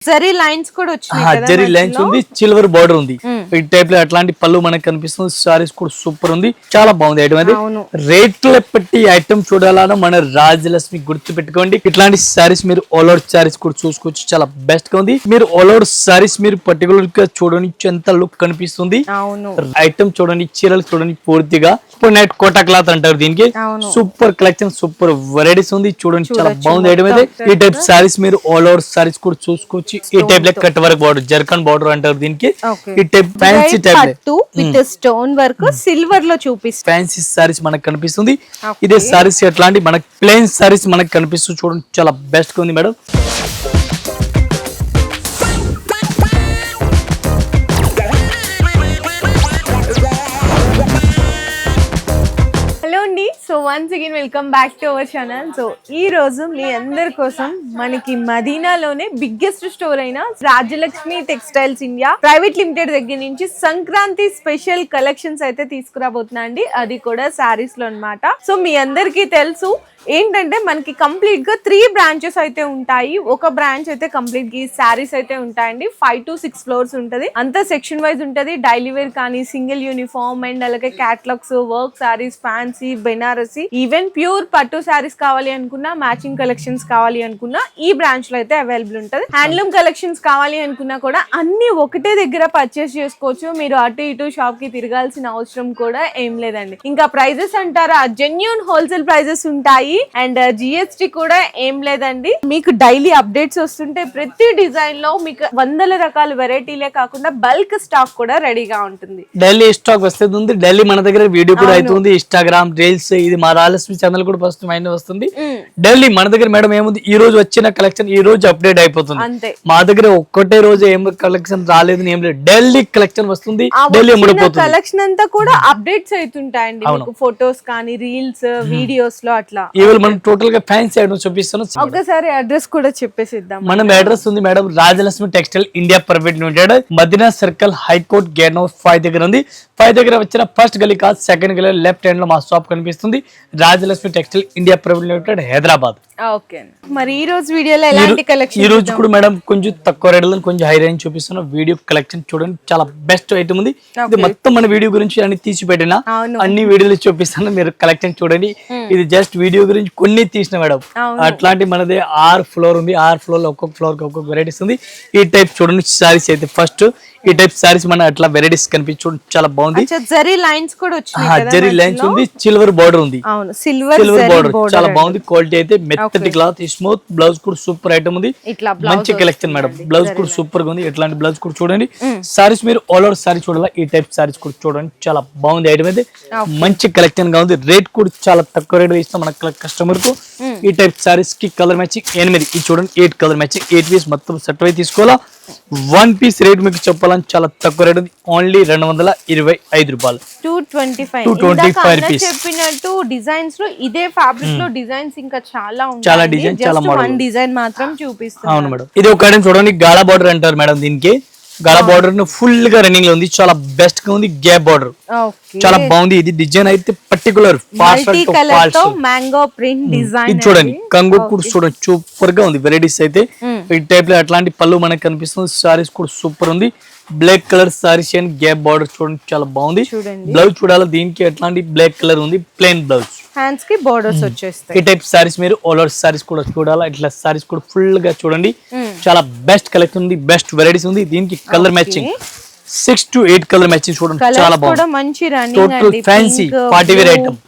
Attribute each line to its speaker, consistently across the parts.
Speaker 1: Zari lines కూడా వచ్చాయి కదా,
Speaker 2: జరీ లైన్స్ ఉంది, సిల్వర్ బార్డర్ ఉంది. ఈ టైప్ లో అట్లాంటి పళ్ళు మనకు కనిపిస్తుంది. సారీస్ కూడా సూపర్ ఉంది, చాలా బాగుంది ఐటమ్. అది రేట్లు పెట్టి ఐటమ్ చూడాలన్నా మన రాజలక్ష్మి గుర్తు పెట్టుకోండి. ఇట్లాంటి సారీస్ మీరు ఆల్ ఓవర్ సారీస్ కూడా చూసుకోవచ్చు, చాలా బెస్ట్ గా ఉంది. మీరు ఆల్ ఓవర్ సారీస్ మీరు పర్టికులర్ గా చూడండి, ఎంత లుక్ కనిపిస్తుంది. ఐటమ్ చూడండి, చీరలు చూడండి, పూర్తిగా సూపర్ నైట్ కోటా క్లాత్ అంటారు దీనికి. సూపర్ కలెక్షన్, సూపర్ వెరైటీస్ ఉంది, చూడండి చాలా బాగుంది ఐటమ్. అయితే ఈ టైప్ సారీస్ మీరు ఆల్ ఓవర్ సారీస్ కూడా చూసుకోవచ్చు. ఈ టైప్ లో cut work border, zircon border అంటారు దీనికి. ఈ type fancy type
Speaker 1: with stone work silver లో చూపిస్తుంది.
Speaker 2: ఫ్యాన్సీ సారీస్ మనకు కనిపిస్తుంది. ఇదే సారీస్ ఎట్లాంటి మనకు ప్లెయిన్ సారీస్ మనకు కనిపిస్తుంది, చూడండి చాలా బెస్ట్ గా ఉంది madam.
Speaker 1: So once again welcome back to our channel. So ఈ రోజు మీ అందరి కోసం మనకి మదీనాలోనే బిగ్గెస్ట్ స్టోర్ అయిన Rajalakshmi textiles India private limited దగ్గర నుంచి సంక్రాంతి స్పెషల్ కలెక్షన్స్ అయితే తీసుకురాబోతున్నా అండి, అది కూడా శారీస్ లో అన్నమాట. సో మీ అందరికీ తెలుసు ఏంటంటే మనకి కంప్లీట్ గా 3 బ్రాంచెస్ అయితే ఉంటాయి. ఒక బ్రాంచ్ అయితే కంప్లీట్ గా శారీస్ అయితే ఉంటాయండి, 5 to 6 ఫ్లోర్స్ ఉంటది. అంతా సెక్షన్ వైజ్ ఉంటది. డైలీ వేర్ కానీ, సింగిల్ యూనిఫామ్ అండ్ అలాగే catalogues, work saris, fancy, Banarasi, even pure పట్టు శారీస్ కావాలి అనుకున్నా, మ్యాచింగ్ కలెక్షన్స్ కావాలి అనుకున్నా ఈ బ్రాంచ్ లో అయితే అవైలబుల్ ఉంటది. హ్యాండ్లూమ్ కలెక్షన్స్ కావాలి అనుకున్నా కూడా అన్ని ఒకటే దగ్గర పర్చేస్ చేసుకోవచ్చు. మీరు అటు ఇటు షాప్ కి తిరగాల్సిన అవసరం కూడా ఏం లేదండి. ఇంకా ప్రైజెస్ అంటారా, జెన్యూన్ హోల్సేల్ ప్రైజెస్ ఉంటాయి అండ్ జిఎస్టి కూడా ఏం లేదండి. మీకు డైలీ అప్డేట్స్ వస్తుంటే ప్రతి డిజైన్ లో మీకు వందల రకాల వెరైటీలే కాకుండా బల్క్ స్టాక్ కూడా రెడీగా ఉంటుంది.
Speaker 2: డైలీ స్టాక్ వస్తుంది. డైలీ మన దగ్గర వీడియో కూడా అవుతుంది, ఇన్స్టాగ్రామ్ రీల్స్. ఇది మా రాజలక్ష్మి ఛానల్ కూడా ఫస్ట్ మైండ్ వస్తుంది. డైలీ మన దగ్గర మేడం ఏముంది, ఈ రోజు వచ్చిన కలెక్షన్ ఈ రోజు అప్డేట్ అయిపోతుంది.
Speaker 1: అంతే,
Speaker 2: మా దగ్గర ఒక్కటే రోజు ఏం కలెక్షన్ రాలేదు ఏం లేదు, డైలీ కలెక్షన్ వస్తుంది, డైలీ అమ్ముడిపోతుంది.
Speaker 1: కలెక్షన్ అంతా కూడా అప్డేట్స్ అవుతుంటాయండి, మీకు ఫొటోస్ కానీ, రీల్స్, వీడియోస్ లో అట్లా.
Speaker 2: మనం టోటల్ గా ఫ్యాన్సీ ఐటమ్స్ చూపిస్తాను.
Speaker 1: ఒకసారి అడ్రస్ కూడా చెప్పేసిద్దాం.
Speaker 2: మనం అడ్రస్ ఉంది madam, Rajalakshmi textile India private limited, Madina circle, high court gate number 5 దగ్గర ఉంది. 5 దగ్గర వచ్చిన ఫస్ట్ గలీ కాదు, సెకండ్ గలీ లెఫ్ట్ హ్యాండ్ లో మా షాప్ కనిపిస్తుంది. Rajalakshmi textile India private limited, Hyderabad.
Speaker 1: Okay, మరి ఈ రోజు వీడియోలో ఎలాంటి కలెక్షన్?
Speaker 2: ఈ రోజు కూడా మేడం కొంచెం తక్కువ రేట్ లో కొంచెం హై రేంజ్ చూపిస్తున్నా. వీడియో కలెక్షన్ చూడండి, చాలా బెస్ట్ ఐటమ్ ఉంది. ఇది మొత్తం మన వీడియో గురించి అన్ని తీసి పెట్టిన అన్ని వీడియోలు చూపిస్తాను, మీరు కలెక్షన్ చూడండి. ఇది జస్ట్ వీడియో గురించి కొన్ని తీసిన మేడం. అట్లాంటి మనది 6 ఫ్లోర్ ఉంది, 6 ఫ్లోర్ లో ఒక్కొక్క ఫ్లోర్ కి ఒక్కొక్క వెరైటీస్ ఉంది. ఈ టైప్ చూడండి సారీస్ అయితే ఫస్ట్ ఈ టైప్ సారీస్ మన అట్లా వెరైటీస్ కనిపించు, చాలా బాగుంది.
Speaker 1: జరీ లైన్స్ కూడా వచ్చాయి,
Speaker 2: జరీ లైన్స్ ఉంది, సిల్వర్ బార్డర్ ఉంది, సిల్వర్ బార్డర్ చాలా బాగుంది. క్వాలిటీ అయితే మెత్తటి క్లాత్, స్మూత్. బ్లౌజ్ కూడా సూపర్ ఐటమ్ ఉంది, మంచి కలెక్షన్ మేడం. బ్లౌజ్ కూడా సూపర్ గా ఉంది. ఇట్లాంటి బ్లౌజ్ కూడా చూడండి. సారీస్ మీరు ఆల్ ఓవర్ సారీ చూడాలి, ఈ టైప్ సారీస్ కూడా చూడండి, చాలా బాగుంది ఐటమ్ అయితే. మంచి కలెక్షన్ గా ఉంది. రేట్ కూడా చాలా తక్కువ రేట్ ఇస్తాం మన కస్టమర్ కు. ఈ టైప్ సారీస్ కి కలర్ మ్యాచింగ్ 8 ఇది చూడండి, 8 కలర్ మ్యాచింగ్, 8 పీస్ మొత్తం సెట్ అయి తీసుకోవాలా. 1 పీస్ రేట్ మీకు చెప్పాలని చాలా తక్కువ రేట్ ఉంది, ఓన్లీ 225 రూపాయలు, 225 రూపీస్.
Speaker 1: చెప్పినట్టు డిజైన్స్ లో ఇదే ఫ్యాబ్రిక్ లో డిజైన్స్ ఇంకా చాలా ఉంటాయి,
Speaker 2: చాలా డిజైన్, చాలా మోడల్.
Speaker 1: వన్ డిజైన్ మాత్రం చూపిస్తాను.
Speaker 2: అవును మేడం, ఇది ఒక ఐటమ్ చూడండి, గాలా బార్డర్ అంటారు మేడం దీనికి. గాలా బార్డర్ ఫుల్ గా రన్నింగ్ లో ఉంది, చాలా బెస్ట్ గా ఉంది. గ్యాప్ బార్డర్ చాలా బాగుంది. ఇది డిజైన్ అయితే పర్టికులర్
Speaker 1: మ్యాంగో ప్రింట్ డిజైన్.
Speaker 2: ఇది చూడండి, కంగు కూడా చూడండి, సూపర్ గా ఉంది. వెరైటీస్ అయితే ఈ టైప్ లో అట్లాంటి పళ్ళు మనకు కనిపిస్తుంది. సారీస్ కూడా సూపర్ ఉంది. Black colour saris and gap border చూడండి, చాలా బాగుంది. బ్లౌజ్ చూడాలి, దీనికి ఎట్లాంటి బ్లాక్ కలర్ ఉంది, ప్లెయిన్ బ్లౌజ్,
Speaker 1: హ్యాండ్స్ కి బోర్డర్స్ వచ్చేస్తాయి.
Speaker 2: ఈ టైప్ సారీస్ మీరు ఆల్ ఓవర్ సారీస్ కూడా చూడాలి. ఇట్లా సారీస్ కూడా ఫుల్ గా చూడండి, చాలా బెస్ట్ కలెక్షన్ ఉంది, బెస్ట్ వెరైటీస్ ఉంది. దీనికి colour matching 6 to 8 colour matching చూడండి, చాలా బాగుంది. Total fancy party wear item.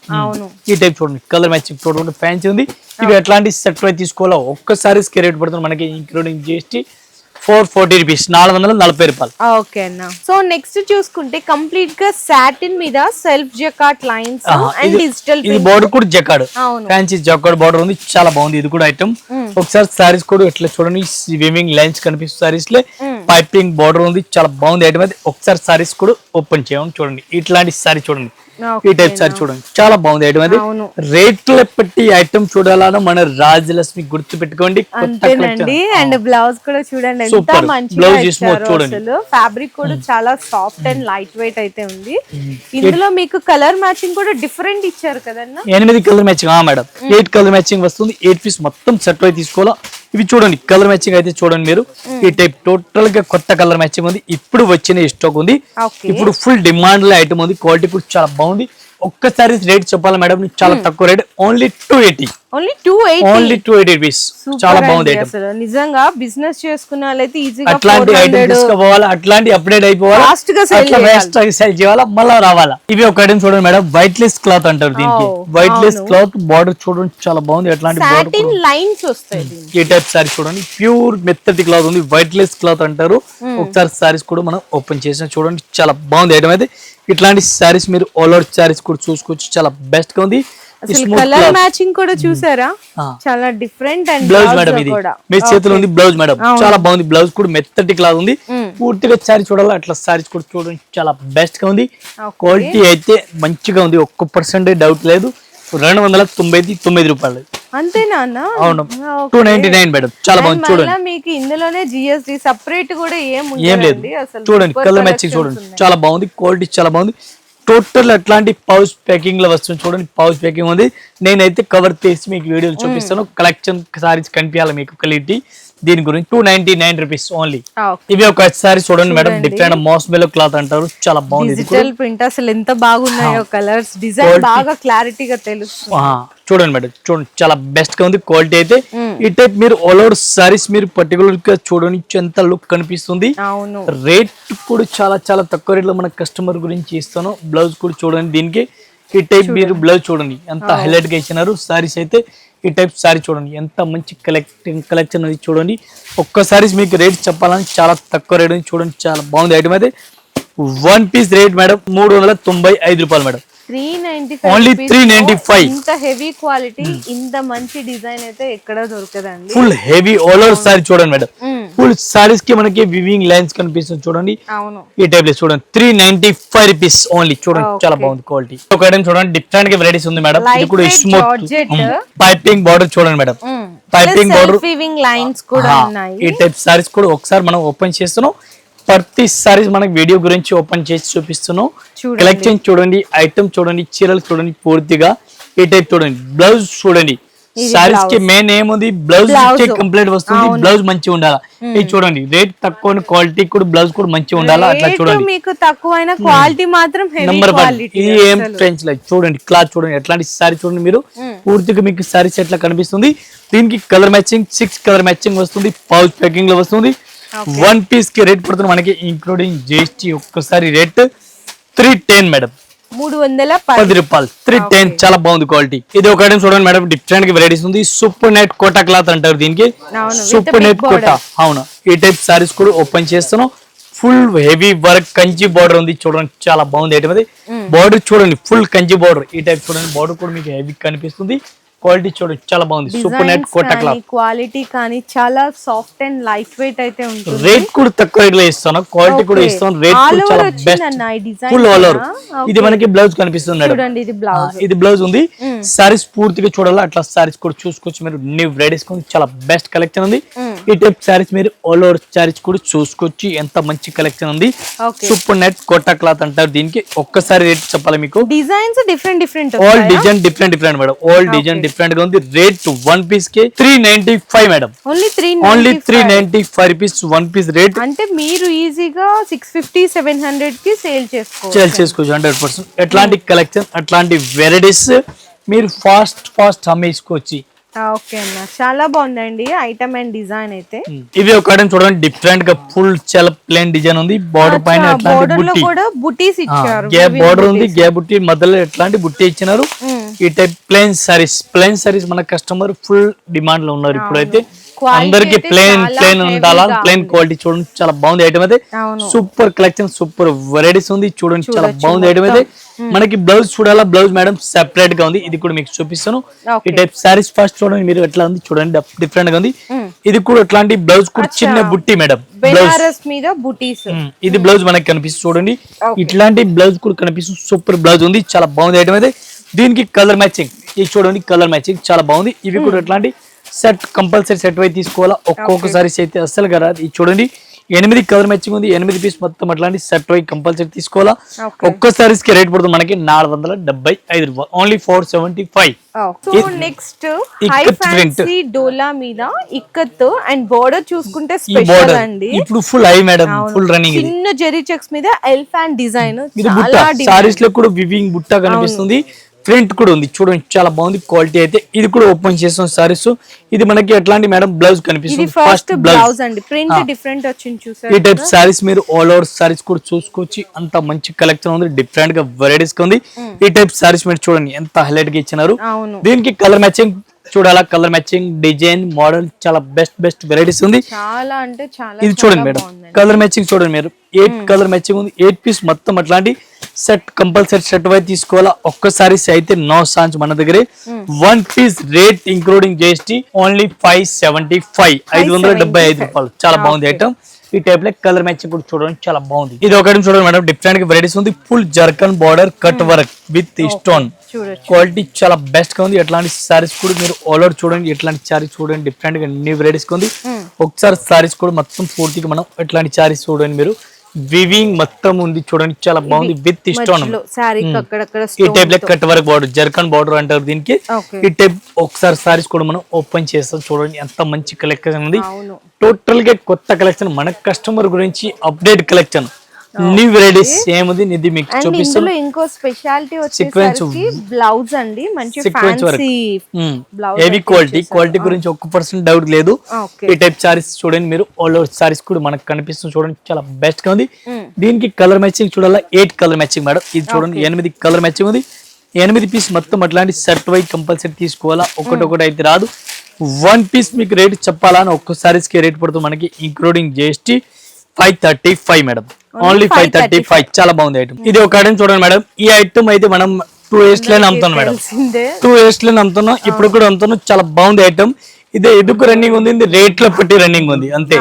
Speaker 2: ఈ టైప్ చూడండి, కలర్ మ్యాచింగ్ టోటల్ ఫ్యాన్సీ ఉంది. ఇవి ఎట్లాంటి సెట్ తీసుకోవాలో ఒక్క సారీస్ కి రేట్ పడుతుంది మనకి, ఇంక్లూడింగ్ జిఎస్టీ 440 రూపీస్, 440 రూపాయలు.
Speaker 1: ఓకే అన్న. సో నెక్స్ట్ చూసుకుంటే కంప్లీట్ గా సాటిన్ మీద self jacquard lines and digital.
Speaker 2: ఇది బోర్డర్ కూడా జకార్డ్, ఫ్యాన్సీ జకార్డ్ బోర్డర్ ఉంది, చాలా బాగుంది. ఇది కూడా ఐటమ్. ఒకసారి సారీస్ కూడా ఇట్లా చూడండి, వీవింగ్ లైన్స్ కనిపిస్తుంది సారీస్ లో, పైపింగ్ బోర్డర్ ఉంది, చాలా బాగుంది ఐటమ్. అయితే ఒకసారి సారీస్ కూడా ఓపెన్ చేయండి, చూడండి ఇట్లాంటి సారీ చూడండి, ఈ టైప్ సారీ చూడండి, చాలా బాగుంది ఐటమ్. అది రేట్లు పెట్టి ఐటమ్ చూడాలన్నా మన రాజలక్ష్మి గుర్తు పెట్టుకోండి.
Speaker 1: అండ్ బ్లౌజ్ కూడా చూడండి,
Speaker 2: సూపర్ బ్లౌజ్ స్మూత్ చూడండి.
Speaker 1: ఫ్యాబ్రిక్ కూడా చాలా సాఫ్ట్ అండ్ లైట్ వెయిట్ అయితే ఉంది. ఇందులో మీకు కలర్ మ్యాచింగ్ కూడా డిఫరెంట్ ఇచ్చారు కదన్నా.
Speaker 2: 8 colour matching madam, 8 colour matching వస్తుంది. 8 పీస్ మొత్తం సెట్ అయి తీసుకోవాలా. ఇవి చూడండి కలర్ మ్యాచింగ్ అయితే చూడండి మీరు ఈ టైప్ టోటల్ గా కొత్త కలర్ మ్యాచింగ్ ఉంది, ఇప్పుడు వచ్చిన స్టాక్ ఉంది,
Speaker 1: Okay.
Speaker 2: ఇప్పుడు ఫుల్ డిమాండ్ లో ఐటమ్ ఉంది, క్వాలిటీ కూడా చాలా బాగుంది. ఒక్కసారి రేట్ చెప్పాలి మేడం, చాలా తక్కువ rate, only 280,
Speaker 1: only 280,
Speaker 2: only 280 rupees. చాలా బాగుంది ఐటమ్.
Speaker 1: అసలు నిజంగా బిజినెస్ చేసుకున్న వాళ్ళైతే ఈజీగా
Speaker 2: అట్లాంటి ఐటమ్ తీసుకోవాలా, అట్లాంటి అప్డేట్ అయిపోవాలా,
Speaker 1: Fast గా sell
Speaker 2: అట్లా ఫాస్ట్ గా సెల్ చేయాలా, మళ్ళా రావాలా. ఇవి ఒక ఐటమ్ చూడండి మేడం, వైట్ లెస్ క్లాత్ అంటారు దీనికి. వైట్ లెస్ క్లాత్ బార్డర్ చూడండి చాలా బాగుంది, అట్లాంటి
Speaker 1: సాటిన్ లైన్స్ వస్తాయి దీనికి.
Speaker 2: ఈ టైప్ సారీ చూడండి, ప్యూర్ మెత్తటి క్లాత్ ఉంది, వైట్ లెస్ క్లాత్ అంటారు. ఒకసారి సారీస్ కూడా మనం ఓపెన్ చేసిన చూడండి, చాలా బాగుంది ఐటమ్ అయితే. ఇట్లాంటి సారీస్ మీరు ఆల్ ఓవర్ సారీస్ కూడా చూసుకోవచ్చు, చాలా బెస్ట్ గా ఉంది.
Speaker 1: అసలు కలర్ మ్యాచింగ్ కూడా చూసారా, చాలా డిఫరెంట్. అండ్
Speaker 2: బ్లౌజ్ మేడం ఇది మీ చేతిలో ఉంది బ్లౌజ్ మేడం, చాలా బాగుంది. బ్లౌజ్ కూడా మెత్తటి క్లాత్ ఉంది, పూర్తిగా సారీ చూడాలి, అట్లా సారీస్ కూడా చూడండి చాలా బెస్ట్ గా ఉంది. క్వాలిటీ అయితే మంచిగా ఉంది, 1% డౌట్ లేదు. 299 రూపాయలు
Speaker 1: అంతేనా అన్న?
Speaker 2: అవును, 299 మేడం, చాలా బాగుంది చూడండి.
Speaker 1: మీకు ఇందులోనే జిఎస్టి సెపరేట్ కూడా
Speaker 2: ఏం లేదు, చూడండి కలర్ మ్యాచింగ్ చూడండి చాలా బాగుంది, క్వాలిటీ చాలా బాగుంది. టోటల్ అట్లాంటి పౌచ్ ప్యాకింగ్ లో వస్తుంది చూడండి, పౌచ్ ప్యాకింగ్ ఉంది. నేనైతే కవర్ చేసి మీకు వీడియోలు చూపిస్తాను, కలెక్షన్ సారీస్ కనిపించాలి మీకు క్వాలిటీ. దీని గురించి 299 రూపీస్ ఓన్లీ. ఇవి ఒక సారీ చూడండి మేడం, డిఫరెంట్ మోస్మెలో క్లాత్ అంటారు, చాలా బాగుంది.
Speaker 1: డిజిటల్ ప్రింట్ అసలు ఎంత బాగున్నాయో, కలర్స్ డిజైన్ బాగా క్లారిటీగా తెలుస్తుంది.
Speaker 2: చూడండి మేడం, చూడండి చాలా బెస్ట్ గా ఉంది క్వాలిటీ అయితే. ఈ టైప్ మీరు ఆల్ ఓవర్ సారీస్ మీరు పర్టికులర్ గా చూడండి ఎంత లుక్ కనిపిస్తుంది. రేట్ కూడా చాలా చాలా తక్కువ రేట్ లో మన కస్టమర్ గురించి ఇస్తాను. బ్లౌజ్ కూడా చూడండి దీనికి, ఈ టైప్ మీరు బ్లౌజ్ చూడండి ఎంత హైలైట్ గా ఇచ్చినారు. సారీస్ అయితే ఈ టైప్ సారీ చూడండి ఎంత మంచి కలెక్షన్ అది చూడండి. ఒక్కసారి మీకు రేట్ చెప్పాలని చాలా తక్కువ రేట్ ఉంది చూడండి, చాలా బాగుంది ఐటమ్ అయితే. 1 పీస్ రేట్ మేడం 395 రూపాయలు మేడం,
Speaker 1: 395
Speaker 2: ఓన్లీ 395.
Speaker 1: ఇంత హెవీ క్వాలిటీ, ఇంత మంచి డిజైన్ అయితే ఎక్కడ దొరకదండి.
Speaker 2: Full heavy all over sari చూడండి మేడం, ఫుల్ సారీస్ కి మనకి వివింగ్ లైన్స్ కనిపిస్తుంది చూడండి. ఈ టైప్ లో చూడండి 395 రూపీస్ ఓన్లీ, చూడండి చాలా బాగుంది క్వాలిటీ. ఒక ఐటమ్ చూడండి డిఫరెంట్ గా వెరైటీస్ ఉంది మేడం, ఇది కూడా స్మూత్ పైపింగ్ బార్డర్ చూడండి మేడం, పైపింగ్ బార్డర్
Speaker 1: లైన్స్ కూడా ఉన్నాయి.
Speaker 2: ఈ టైప్ సారీస్ కూడా ఒకసారి మనం ఓపెన్ చేస్తున్నాం, ప్రతి సారీస్ మనకి వీడియో గురించి ఓపెన్ చేసి చూపిస్తున్నాం. కలెక్షన్ చూడండి, ఐటమ్ చూడండి, చీరలు చూడండి పూర్తిగా. ఈ టైప్ చూడండి, బ్లౌజ్ చూడండి, సారీస్ కి మెయిన్ ఏముంది బ్లౌజ్ కంప్లీట్ వస్తుంది, బ్లౌజ్ మంచిగా ఉండాలా. ఇది చూడండి రేట్ తక్కువ, క్వాలిటీ కూడా బ్లౌజ్ కూడా మంచిగా ఉండాలా. అట్లా చూడండి
Speaker 1: మీకు తక్కువైన క్వాలిటీ మాత్రం
Speaker 2: నెంబర్ 1. ఇది ఏం ఫ్రెంచ్ లైక్ చూడండి, క్లాత్ చూడండి ఎట్లాంటి సారీ చూడండి మీరు పూర్తిగా మీకు సారీస్ ఎట్లా కనిపిస్తుంది. దీనికి కలర్ మ్యాచింగ్ 6 కలర్ మ్యాచింగ్ వస్తుంది, పౌచ్ ప్యాకింగ్ లో వస్తుంది. 1 పీస్ కి రేట్ పడుతుంది మనకి ఇంక్లూడింగ్ జిఎస్టీ. ఒక్కసారి రేట్ 310 మేడం,
Speaker 1: 310
Speaker 2: రూపాయలు, 310. చాలా బాగుంది క్వాలిటీ. ఇది ఒక ఐటమ్ చూడండి మేడం, డిఫరెంట్ గా వెరైటీస్ ఉంది. సూపర్ నెట్ కోటా క్లాత్ అంటారు దీనికి, సూపర్ నెట్ కోటా. అవును, ఈ టైప్ సారీస్ కూడా ఓపెన్ చేస్తున్నాం. Full heavy work Kanchi border ఉంది చూడండి, చాలా బాగుంది ఐటమ్ అది. బార్డర్ చూడండి ఫుల్ కంచి బార్డర్, ఈ టైప్ చూడండి బార్డర్ కూడా మీకు హెవీ కనిపిస్తుంది. క్వాలిటీ చూడండి చాలా బాగుంది, super net Kota cloth.
Speaker 1: Quality కానీ చాలా సాఫ్ట్ అండ్ లైట్ వెయిట్ అయితే ఉంటుంది.
Speaker 2: రేట్ కూడా తక్కువ రేట్ లో ఇస్తాను, క్వాలిటీ కూడా ఇస్తాను. రేట్ కూడా చాలా బెస్ట్, ఫుల్ ఆల్ ఓవర్. ఇది మనకి బ్లౌజ్ కనిపిస్తుంది మేడం, ఇది బ్లౌజ్ ఉంది. సారీస్ పూర్తిగా చూడాలి, అట్లా సారీస్ కూడా చూసుకోవచ్చు మీరు. న్యూ వెరైటీస్ చాలా బెస్ట్ కలెక్షన్ ఉంది. ఈ టైప్ సారీస్ మీరు ఆల్ ఓవర్ సారీస్ కూడా చూసుకోవచ్చు, ఎంత మంచి కలెక్షన్ ఉంది. సూపర్ నెట్ కోటా క్లాత్ అంటారు దీనికి. ఒక్కసారి రేట్ చెప్పాలి మీకు,
Speaker 1: designs different
Speaker 2: all design different madam, all design different గా ఉంది. రేట్ 1 పీస్ కి 395 madam, only 395 rupees 1 piece rate.
Speaker 1: అంటే మీరు ఈజీగా 650-700 కి సేల్ చేసుకోవచ్చు
Speaker 2: 100%. ఎట్లాంటి కలెక్షన్ అట్లాంటి వెరైటీస్ మీరు ఫాస్ట్ అమ్మేసుకోవచ్చు.
Speaker 1: ఓకే అన్న, చాలా బాగుందండి ఐటమ్ అండ్ డిజైన్ అయితే.
Speaker 2: ఇవి ఒక ఐటమ్ చూడండి, డిఫరెంట్ గా ఫుల్ చాలా ప్లెయిన్ డిజైన్ ఉంది. బార్డర్ పైన
Speaker 1: బుటీస్ ఇచ్చారు,
Speaker 2: గ్యాప్ బార్డర్ ఉంది, గ్యాప్ బుట్టి మధ్యలో ఎట్లాంటి బుట్టి ఇచ్చినారు. ఈ టైప్ ప్లెయిన్ సారీస్ మన కస్టమర్ ఫుల్ డిమాండ్ లో ఉన్నారు ఇప్పుడైతే. అందరికి ప్లెయిన్ ఉండాలా, ప్లెయిన్ క్వాలిటీ చూడండి చాలా బాగుంది ఐటమ్ అయితే. సూపర్ కలెక్షన్, సూపర్ వెరైటీస్ ఉంది చూడండి, చాలా బాగుంది ఐటమ్ అయితే. మనకి బ్లౌజ్ చూడాలా, బ్లౌజ్ మేడం సెపరేట్ గా ఉంది, ఇది కూడా మీకు చూపిస్తాను. ఈ టైప్ సారీస్ ఫస్ట్ చూడండి మీరు ఎట్లా ఉంది చూడండి, డిఫరెంట్ గా ఉంది. ఇది కూడా ఎట్లాంటి బ్లౌజ్ కూడా చిన్న బుట్టి మేడం,
Speaker 1: బెనారస్ మీద బుటీస్.
Speaker 2: ఇది బ్లౌజ్ మనకి కనిపిస్తుంది చూడండి, ఇట్లాంటి బ్లౌజ్ కూడా కనిపిస్తుంది. సూపర్ బ్లౌజ్ ఉంది, చాలా బాగుంది ఐటమ్ అయితే. దీనికి కలర్ మ్యాచింగ్, ఇది చూడండి కలర్ మ్యాచింగ్ చాలా బాగుంది. ఇవి కూడా ఎట్లాంటి సెట్ కంపల్సరీ సెట్ అయి తీసుకోవాలా, ఒక్కొక్క సారీస్ అయితే అస్సలు కదా. ఇది చూడండి 8 కలర్ మ్యాచింగ్ ఉంది, 8 పీస్ మొత్తం అట్లాంటి సెట్ వై కంపల్సరీ తీసుకోవాలా.
Speaker 1: Okay.
Speaker 2: ఒక్క సారీస్ కి రేట్ పడుతుంది మనకి 475 రూపాయలు, only 475.
Speaker 1: So next high
Speaker 2: ikat print.
Speaker 1: Fancy Dola మీద ఇక్కత్ అండ్ బోర్డర్ చూసుకుంటే
Speaker 2: ఈ
Speaker 1: స్పెషల్
Speaker 2: బోర్డర్
Speaker 1: అండి.
Speaker 2: ఇప్పుడు full high madam, full running ఇది.
Speaker 1: చిన్న జెరీ చెక్స్ మీద ఎలిఫెంట్ డిజైన్
Speaker 2: ఇది బుట్ట
Speaker 1: చాలా
Speaker 2: సారీస్ లో కూడా వివింగ్ బుట్ట కనిపిస్తుంది, ప్రింట్ కూడా ఉంది చూడండి, చాలా బాగుంది క్వాలిటీ అయితే. ఇది కూడా ఓపెన్ చేస్తాం సారీస్. ఇది మనకి ఎట్లాంటి మేడం బ్లౌజ్
Speaker 1: ఇది
Speaker 2: కనిపిస్తుంది,
Speaker 1: ఫస్ట్ బ్లౌజ్ అండి, ప్రింట్ డిఫరెంట్ వచ్చింది చూసారు.
Speaker 2: ఈ టైప్ సారీస్ మీరు ఆల్ ఓవర్ సారీస్ కూడా చూసుకోవచ్చు, అంత మంచి కలెక్షన్ ఉంది, డిఫరెంట్ గా వెరైటీస్ ఉంది. ఈ టైప్ సారీస్ మీరు చూడండి ఎంత హైలైట్ గా ఇచ్చినారు.
Speaker 1: అవును,
Speaker 2: దీనికి కలర్ మ్యాచింగ్ చూడాలా, కలర్ మ్యాచింగ్ డిజైన్ మోడల్ చాలా బెస్ట్ వెరైటీస్ ఉంది.
Speaker 1: చాలా అంటే చాలా
Speaker 2: ఇది చూడండి మేడం, కలర్ మ్యాచింగ్ చూడండి మీరు, 8 కలర్ మ్యాచింగ్ ఉంది, 8 పీస్ మొత్తం అట్లాంటి సెట్ కంపల్సరీ సెట్ వై తీసుకోవాలా. ఒక్కసారి అయితే నో సాంజ్ మన దగ్గర. 1 piece rate including GST only 575, 575 రూపాయలు. చాలా బాగుంది ఐటమ్. ఈ టైప్ లో కలర్ మ్యాచింగ్ కూడా చూడండి చాలా బాగుంది. ఇది ఒకటి చూడండి మేడం, డిఫరెంట్ గా వెరైటీస్ ఉంది, full zircon border cut work with stone, quality చాలా బెస్ట్ గా ఉంది. ఎట్లాంటి సారీస్ కూడా మీరు ఆల్ ఓవర్ చూడండి, ఎట్లాంటి సారీస్ చూడండి, డిఫరెంట్ గా న్యూ వెరైటీస్ ఉంది. ఒకసారి సారీస్ కూడా మొత్తం పూర్తిగా మనం ఎట్లాంటి సారీస్ చూడండి మీరు, వివింగ్ మొత్తం ఉంది చూడండి, చాలా బాగుంది విత్ స్టోన్. ఈ టైప్ లో cut work border, zircon border అంటారు దీనికి. ఈ టైప్ ఒకసారి సారీస్ కూడా మనం ఓపెన్ చేస్తాం చూడండి, ఎంత మంచి కలెక్షన్ ఉంది. టోటల్ గా కొత్త కలెక్షన్, మన కస్టమర్ గురించి update collection, new varieties same ఉంది. ఇది మీకు చూపిస్తాను.
Speaker 1: ఇంకో స్పెషాలిటీ వచ్చేసరికి బ్లౌజ్ అండి, మంచి ఫ్యాన్సీ బ్లౌజ్,
Speaker 2: హెవీ క్వాలిటీ గురించి 1% డౌట్ లేదు. ఈ టైప్ సారీస్ చూడండి మీరు, ఆల్ ఓవర్ సారీస్ కూడా మనకు కనిపిస్తుంది చూడండి, చాలా బెస్ట్ గా ఉంది. దీనికి కలర్ మ్యాచింగ్ చూడాలా, 8 కలర్ మ్యాచింగ్ మేడం. ఇది చూడండి 8 కలర్ మ్యాచింగ్ ఉంది, 8 పీస్ మొత్తం అట్లాంటి సెట్ వై కంపల్సరీ తీసుకోవాలా, ఒకటి అయితే రాదు. 1 పీస్ మీకు రేట్ చెప్పాలని ఒక్క సారీస్ కి రేట్ పడుతుంది మనకి ఇంక్లూడింగ్ జిఎస్టీ 535 మేడం, ఓన్లీ 535. చాలా బాగుంది ఐటమ్. ఇది ఒక ఐటమ్ చూడండి మేడం, ఈ ఐటమ్ అయితే మనం 2 years లోనే అమ్ముతాం మేడం, 2 years లోనే అమ్ముతున్నాం, ఇప్పుడు కూడా అమ్ముతున్నాం. చాలా బాగుంది ఐటమ్. ఇదే ఎందుకు రన్నింగ్ ఉంది, రేట్ లో పెట్టి రన్నింగ్ ఉంది అంతే.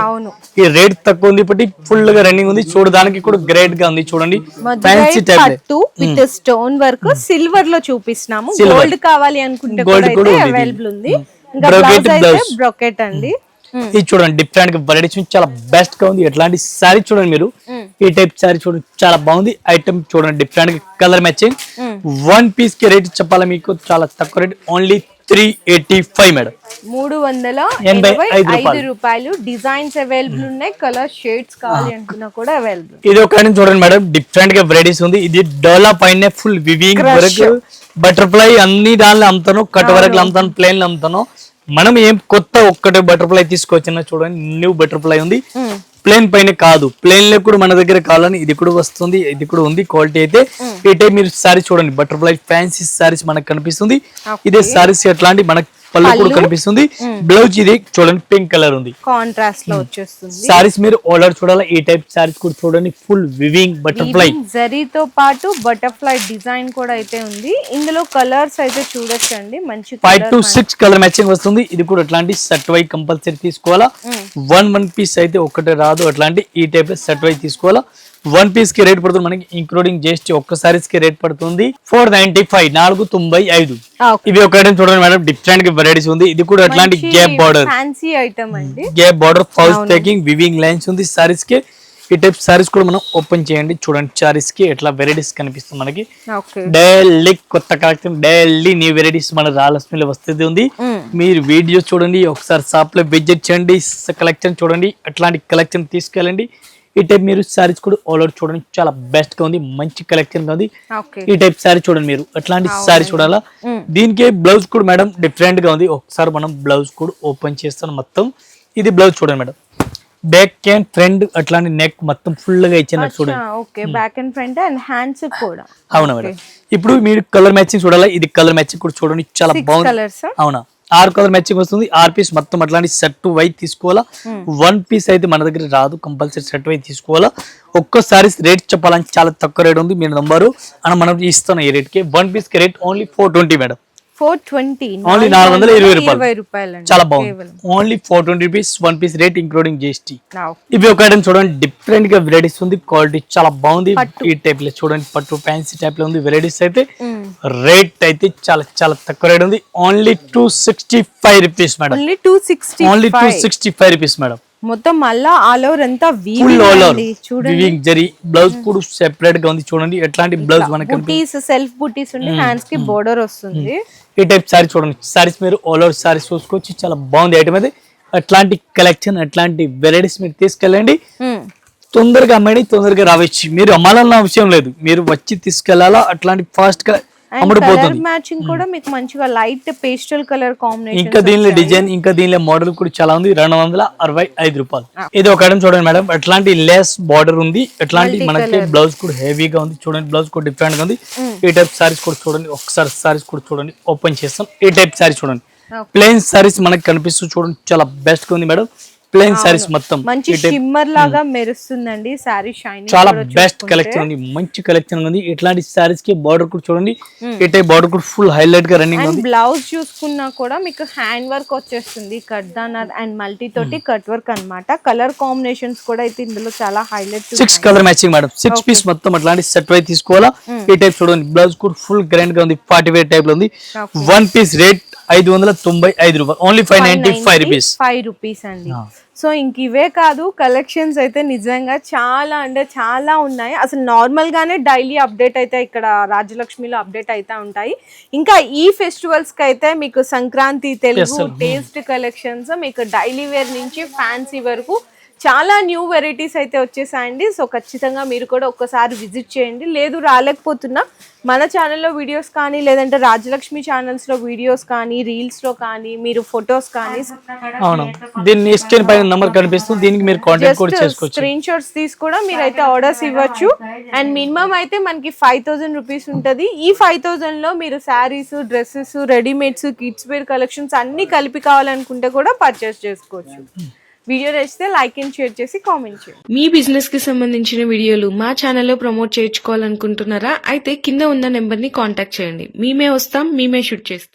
Speaker 2: ఈ రేట్ తక్కువ ఉంది బట్టి ఫుల్ గా రన్నింగ్ ఉంది, చూడడానికి కూడా గ్రేట్ గా ఉంది చూడండి. Fancy type
Speaker 1: with stone work, silver లో చూపిస్తున్నాము. గోల్డ్ కావాలి అనుకుంటే కూడా అవైలబుల్ ఉంది. బ్రోకెట్ అండి.
Speaker 2: ఇది చూడండి డిఫరెంట్ గా వెరైటీస్ చాలా బెస్ట్ గా ఉంది. ఎట్లాంటి సారీ చూడండి మీరు, ఈ టైప్ సారీ చూడండి చాలా బాగుంది. ఐటమ్ చూడండి డిఫరెంట్ గా కలర్ మ్యాచింగ్. 1 పీస్ కి రేట్ చెప్పాలా మీకు, చాలా తక్కువ రేట్, ఓన్లీ 385 మేడం,
Speaker 1: 385 రూపాయలు. డిజైన్స్ అవైలబుల్ ఉన్నాయి, కలర్ షేడ్స్ కావాలి అనుకున్నా కూడా అవైలబుల్.
Speaker 2: ఇది ఒక ఐటమ్ చూడండి మేడం, డిఫరెంట్ గా వెరైటీస్ ఉంది. ఇది డోలా పైన ఫుల్ వివింగ్ వర్క్, బటర్ఫ్లై అన్ని దానిలో అమ్ముతాను, కట్ వర్క్ అమ్ముతాను, ప్లేన్ అమ్ముతాను. మనం ఏం కొత్త ఒక్కటే బటర్ఫ్లై తీసుకొచ్చిన చూడండి, న్యూ బటర్ఫ్లై ఉంది, ప్లేన్ పైన కాదు, ప్లేన్ లో కూడా మన దగ్గర కావాలని ఇది కూడా వస్తుంది, ఇది కూడా ఉంది క్వాలిటీ అయితే. ఈ టైప్ మీరు సారీ చూడండి, బటర్ఫ్లై ఫ్యాన్సీ సారీస్ మనకు కనిపిస్తుంది. ఇదే సారీస్ ఎట్లాంటి మనకు పళ్ళు కూడా కనిపిస్తుంది. బ్లౌజ్ ఇది చూడండి పింక్ కలర్ ఉంది,
Speaker 1: కాంట్రాస్ట్ లో వచ్చేస్తుంది.
Speaker 2: సారీస్ మీరు ఆర్డర్ చూడాలి, ఈ టైప్ సారీస్ కూడా చూడండి, ఫుల్ వివింగ్ బటర్ఫ్లై
Speaker 1: జరీతో పాటు బటర్ఫ్లై డిజైన్ కూడా అయితే ఉంది. ఇందులో కలర్స్ అయితే చూడొచ్చండి, మంచి
Speaker 2: 5 to 6 కలర్ మ్యాచింగ్ వస్తుంది. ఇది కూడా అట్లాంటి సెట్ వై కంపల్సరీ తీసుకోవాలా. 1 పీస్ అయితే ఒక్కటే రాదు, అట్లాంటి ఈ టైప్ సెట్ వై తీసుకోవాలా. 1 పీస్ కి రేట్ పడుతుంది మనకి ఇంక్లూడింగ్ జిఎస్టీ, ఒక్క సారీస్ కి రేట్ పడుతుంది 495, 495. ఇవి ఒక ఐటమ్ చూడండి మేడం, డిఫరెంట్ గా వెరైటీస్ ఉంది. ఇది కూడా అట్లాంటి గ్యాప్ బార్డర్,
Speaker 1: ఫ్యాన్సీ ఐటమ్ అండి,
Speaker 2: gap border, foul taking, weaving lines ఉంది సారీస్ కి. ఈ టైప్ సారీస్ కూడా మనం ఓపెన్ చేయండి చూడండి, సారీస్ కి ఎట్లా వెరైటీస్ కనిపిస్తుంది మనకి. డైలీ కొత్త కలెక్షన్, డైలీ న్యూ వెరైటీస్ మన రాలక్ష్మిలో వస్తుంది ఉంది. మీరు వీడియోస్ చూడండి, ఒకసారి షాప్ లో విజిట్ చేయండి, కలెక్షన్ చూడండి, అట్లాంటి కలెక్షన్ తీసుకెళ్ళండి. ఈ టైప్ మీరు సారీస్ కూడా ఆల్ ఓవర్ చూడండి, చాలా బెస్ట్ గా ఉంది, మంచి కలెక్షన్ గా ఉంది. ఈ టైప్ సారీ చూడండి మీరు, అట్లాంటి సారీ చూడాలా. దీనికి బ్లౌజ్ కూడా మేడం డిఫరెంట్ గా ఉంది. ఒకసారి మనం బ్లౌజ్ కూడా ఓపెన్ చేస్తాం మొత్తం. ఇది బ్లౌజ్ చూడండి మేడం, బ్యాక్ అండ్ ఫ్రంట్ అట్లాంటి నెక్ మొత్తం ఫుల్ గా ఇచ్చినట్టు చూడండి,
Speaker 1: back and front and hands కూడా.
Speaker 2: అవునా మేడం. ఇప్పుడు మీరు కలర్ మ్యాచింగ్ చూడాలా, ఇది కలర్ మ్యాచింగ్ కూడా చూడండి, చాలా బాగుంది. అవునా, 6 కలర్ మ్యాచింగ్ వస్తుంది, 6 పీస్ మొత్తం అట్లాంటి సెట్ వై తీసుకోవాలా. 1 పీస్ అయితే మన దగ్గర రాదు, కంపల్సరీ సెట్ వై తీసుకోవాలా. ఒక్కసారి రేట్ చెప్పాలని చాలా తక్కువ రేట్ ఉంది, మీ నంబరు అని మనం ఇస్తాను. ఈ రేట్ కి 1 పీస్ కి రేట్ ఓన్లీ 420 మేడం,
Speaker 1: 420,
Speaker 2: ఓన్లీ 420 రూపాయలు. చాలా బాగుంది, only 420 rupees, 1 piece rate including GST. ఇవి ఒక ఐటమ్ చూడండి, డిఫరెంట్ గా వెరైటీస్ ఉంది, క్వాలిటీ చాలా బాగుంది. ఈ టైప్ లో చూడండి, పట్టు ఫ్యాన్సీ టైప్ లో ఉంది వెరైటీస్ అయితే. రేట్ అయితే చాలా చాలా తక్కువ రేట్ ఉంది, only 265 rupees madam, only 265 rupees madam.
Speaker 1: మొత్తం మళ్ళా ఆల్ ఓవర్ అంతా
Speaker 2: ఫుల్ ఆల్ ఓవర్
Speaker 1: చూడండి.
Speaker 2: వివింగ్ జరీ బ్లౌజ్ కూడా సెపరేట్ గా ఉంది చూడండి. ఎట్లాంటి బ్లౌజ్ మనకి
Speaker 1: బుటీస్ సెల్ఫ్ బుటీస్ ఉండి హ్యాండ్స్ కి బోర్డర్ వస్తుంది.
Speaker 2: ఈ టైప్ సారీ చూడండి. సారీస్ మీరు ఆల్ ఓవర్ సారీస్ చూసుకోవచ్చు. చాలా బాగుంది ఐటమ్ అది. అట్లాంటి కలెక్షన్ అట్లాంటి వెరైటీస్ మీరు తీసుకెళ్ళండి. తొందరగా అమ్మండి, తొందరగా రావచ్చు. మీరు అమ్మాలన్న అవసరం లేదు, మీరు వచ్చి తీసుకెళ్లాలా. అట్లాంటి ఫాస్ట్ గా అమ్ముడుపోతుంది.
Speaker 1: మ్యాచింగ్ కూడా మీకు మంచిగా లైట్ పేస్టల్ కలర్ కాంబినేషన్.
Speaker 2: ఇంకా దీనిలో డిజైన్, ఇంకా దీనిలో మోడల్ కూడా చాలా ఉంది. 265 రూపాయలు. ఇది ఒక ఐటమ్ చూడండి మేడం. అట్లాంటి లెస్ బార్డర్ ఉంది. అట్లాంటి మనకి బ్లౌజ్ కూడా హెవీగా ఉంది చూడండి. బ్లౌజ్ కూడా డిఫరెంట్ గా ఉంది. ఈ టైప్ సారీస్ కూడా చూడండి. ఒకసారి సారీస్ కూడా చూడండి, ఓపెన్ చేస్తాం. ఈ టైప్ సారీ చూడండి. ప్లెయిన్ సారీస్ మనకి కనిపిస్తుంది చూడండి. చాలా బెస్ట్ గా ఉంది మేడం. ప్లెయిన్ సారీస్ మొత్తం
Speaker 1: మంచి షిమ్మర్ లాగా మెరుస్తుందండి. సారీ షైనింగ్
Speaker 2: చాలా బెస్ట్ కలెక్షన్ ఉంది. మంచి కలెక్షన్ ఉంది. ఇట్లాంటి సారీస్ కి బార్డర్ కూడా చూడండి. ఈ టైప్ బార్డర్ కూడా ఫుల్ హైలైట్ గా రన్నింగ్ ఉంది.
Speaker 1: బ్లౌజ్ చూసుకున్నా కూడా మీకు హ్యాండ్ వర్క్ వచ్చేస్తుంది. కట్ దానర్ అండ్ మల్టీ తోటి కట్ వర్క్ అన్నమాట. కలర్ కాంబినేషన్స్ కూడా అయితే ఇందులో చాలా highlight.
Speaker 2: 6 colour matching madam. 6 piece మొత్తం అట్లాంటి సెట్ వై తీసుకోవాలా. ఈ టైప్ చూడండి. బ్లౌజ్ కూడా ఫుల్ గ్రాండ్ గా ఉంది. పార్టీ వేర్ టైప్ లో ఉంది. 1 పీస్ రేట్ 595 రూపాయలు. Only 595 rupees.
Speaker 1: 5 రూపీస్ అండి. సో ఇంక ఇవే కాదు, కలెక్షన్స్ అయితే నిజంగా చాలా అంటే చాలా ఉన్నాయి. అసలు నార్మల్ గానే డైలీ అప్డేట్ అయితే ఇక్కడ రాజలక్ష్మిలో అప్డేట్ అయితే ఉంటాయి. ఇంకా ఈ ఫెస్టివల్స్ కి అయితే మీకు సంక్రాంతి, తెలుగు టేస్ట్ కలెక్షన్స్, మీకు డైలీ వేర్ నుంచి ఫ్యాన్సీ వరకు చాలా న్యూ వెరైటీస్ అయితే వచ్చేసాయండి. సో ఖచ్చితంగా మీరు కూడా ఒక్కసారి విజిట్ చేయండి. లేదు రాలేకపోతున్నా మన ఛానల్లో వీడియోస్ కానీ, లేదంటే రాజలక్ష్మి ఛానల్స్లో వీడియోస్ కానీ, రీల్స్లో కానీ మీరు ఫొటోస్ కానీ,
Speaker 2: అవును, దీన్ని స్క్రీన్ పైన నంబర్ కనిపిస్తుంది. దీనికి మీరు కాంటాక్ట్ కూడా చేసుకోవచ్చు.
Speaker 1: స్క్రీన్ షాట్స్ తీసి కూడా మీరైతే ఆర్డర్స్ ఇవ్వచ్చు. అండ్ మినిమం అయితే మనకి 5000 రూపీస్ ఉంటుంది. ఈ 5000 లో మీరు saris, dresses, readymades, kids wear collections అన్ని కలిపి కావాలనుకుంటే కూడా పర్చేస్ చేసుకోవచ్చు. వీడియో నచ్చితే లైక్ అండ్ షేర్ చేసి కామెంట్ చేయండి.
Speaker 3: మీ బిజినెస్ కి సంబంధించిన వీడియోలు మా ఛానల్లో ప్రమోట్ చేయించుకోవాలనుకుంటున్నారా? అయితే కింద ఉన్న నెంబర్ ని కాంటాక్ట్ చేయండి. మేమే వస్తాం, మేమే షూట్ చేస్తాం.